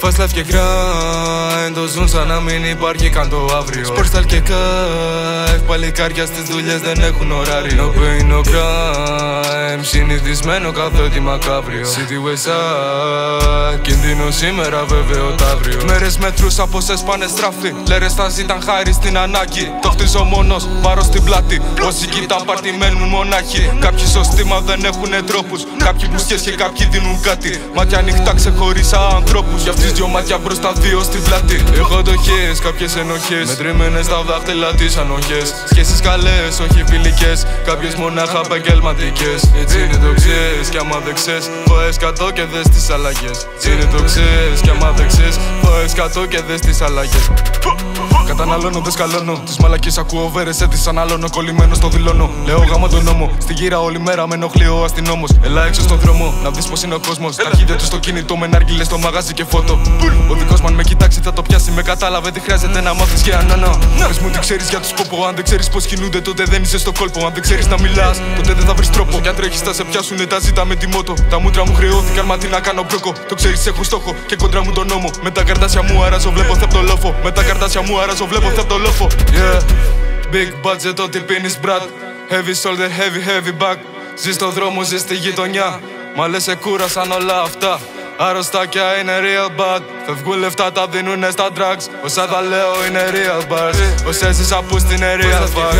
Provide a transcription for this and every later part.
Fast life και grind, το ζουν σαν να μην υπάρχει καν το αύριο. Sportstyle και kite, παλικάρια στις δουλειές δεν έχουν ωράριο. No pain, no crime, συνηθισμένο καθότι μακάβριο. City Westside, κινδύνο σήμερα βέβαιο τ' αύριο. Μέρες μετρούσα πως έσπανε στράφη, λέρες θα ζήταν χάρη στην ανάγκη. Το χτίζω μόνος, πάρω στην πλάτη. Όσοι κοιτά πάρτι μένουν μονάχοι. Κάποιοι στο στήμα δεν έχουνε τρόπους, κάποιοι μπουσκές και κάποιοι δίνουν κάτι. Μάτια ανοιχτά ξεχωρίσα ανθρώπους, για αυτούς δυο μάτια μπροστά δύο στην πλάτη. Έχω ντοχές, κάποιες ενοχές, μετρημένες στα δάχτυλα τις ανοχές. Σχέσεις καλές, όχι φιλικές, κάποιες μονάχα επαγγελματικές. Έτσι είναι το ξέρεις κι άμα δεν ξέρεις, φοές κατώ και δες τις αλλαγές. Έτσι είναι το ξέρεις κι άμα δεν ξέρεις, φοές κατώ και δες τις αλλαγές. Καταναλώνω, δεν σκαλώνω. Τις μαλακίες ακούω βέρες, έτσι αναλώνω. Κολλημένο στο δηλώνω. Λέω γάμο τον νόμο. Στη γύρα όλη μέρα με ενοχλεί ο αστυνόμος. Έλα έξω στον δρόμο, να δεις πως είναι ο κόσμος. Τα αρχίδια του στο κινητό με ναργίλες στο μαγάζι και φώτο. Ο δικός μαν με κοιτάξει, θα το πιάσει. Με κατάλαβε, δεν χρειάζεται να μάθεις για ανάνα. Πες μου τι ξέρεις για τους πόπο. Αν δεν ξέρεις πως κινούνται, τότε δεν είσαι στο κόλπο. Αν δεν ξέρεις να μιλάς, τότε δεν θα βρεις τρόπο. Κι αν τρέχεις, θα σε πιάσουνε τα ζήτα με τη μότο. Τα μούτρα μου χρεώθηκαν, μα τι να κάνω μπρόκο. Το ξέρεις, έχω στόχο και κοντρά μου τον νόμο. Με τα καρτάσια μου αράζω, βλέπω θεπτολόφο. Με τα καρτάσια μου αράζω, βλέπω θεπτολόφο. Yeah, big budget, ό,τι πίνεις μπρατ. Heavy shoulder, heavy back. Ζεις στον δρόμο, ζεις στη γειτονιά. Μα λες σε κούρασαν όλα αυτά. Αρρωστάκια είναι real bad. Φεύγουν λεφτά, τα δίνουνε στα drugs. Όσα τα λέω είναι real bars. Όσα έζησα που στην είναι real bars.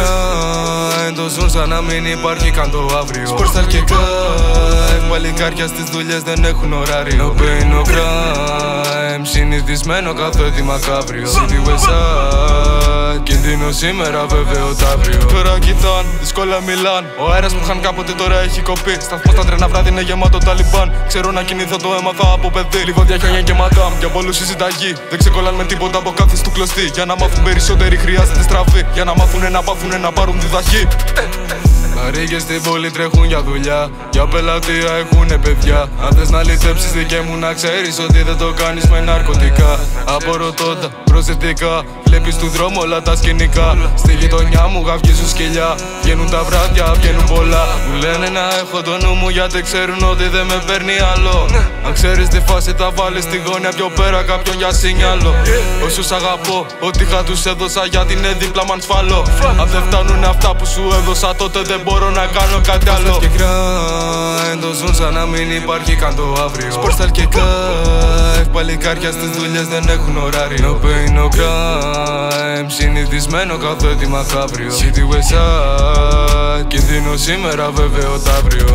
Το ζουν σαν να μην υπάρχει καν το αύριο. Sportstyle και kite, παλικάρια στις δουλειές δεν έχουν ωράριο. No pain, no crime, συνηθισμένο καθότι μακάβριο. City Westside, κινδύνο σήμερα βέβαιο τ' αύριο. Τώρα κοιτάν, δύσκολα μιλάν. Ο αέρας που είχαν κάποτε τώρα έχει κοπεί. Σταθμός τα τρένα βράδυ είναι γεμάτο Ταλιμπάν. Ξέρω να κινηθώ, το έμαθα από παιδί. Λιβόδια χιόνια και μαντάμ, για πολλούς η συνταγή. Δεν ξεκολλάν με τίποτα από κάθε του κλωστή. Για να μάθουν περισσότεροι χρειάζεται στραβή. Για να μάθουνε να πάθουνε να πάρουν διδαχή. Αρήγες στην πόλη τρέχουν για δουλειά. Για πελατεία έχουνε παιδιά. Αν θες να λυτέψεις δικαί μου να ξέρεις ότι δεν το κάνεις με ναρκωτικά. Απορρωτώντα προσεκτικά, βλέπεις του δρόμου όλα τα σκηνικά. Στη γειτονιά μου γαυγίζουν σκυλιά. Βγαίνουν τα βράδια, βγαίνουν πολλά. Μου λένε να έχω το νου μου γιατί ξέρουν ότι δεν με παίρνει άλλο. Αν ξέρεις τη φάση τα βάλεις στη γωνία πιο πέρα κάποιον για σινιάλο. Όσους αγαπώ, ό,τι είχα τους έδωσα γιατί είναι δίπλα μ' αν σφαλώ. Αν δεν φτάνουν αυτά που σου έδωσα τότε δεν μπορώ να κάνω κάτι άλλο. Και grind, το ζουν σαν να μην υπάρχει καν το αύριο. Sportstyle και kite, παλικάρια στις δουλειές δεν έχουν ωράριο. No pain, no crime, συνηθισμένο καθότι μακάβριο. City Westside, κινδύνο σήμερα βέβαιο τ' αύριο.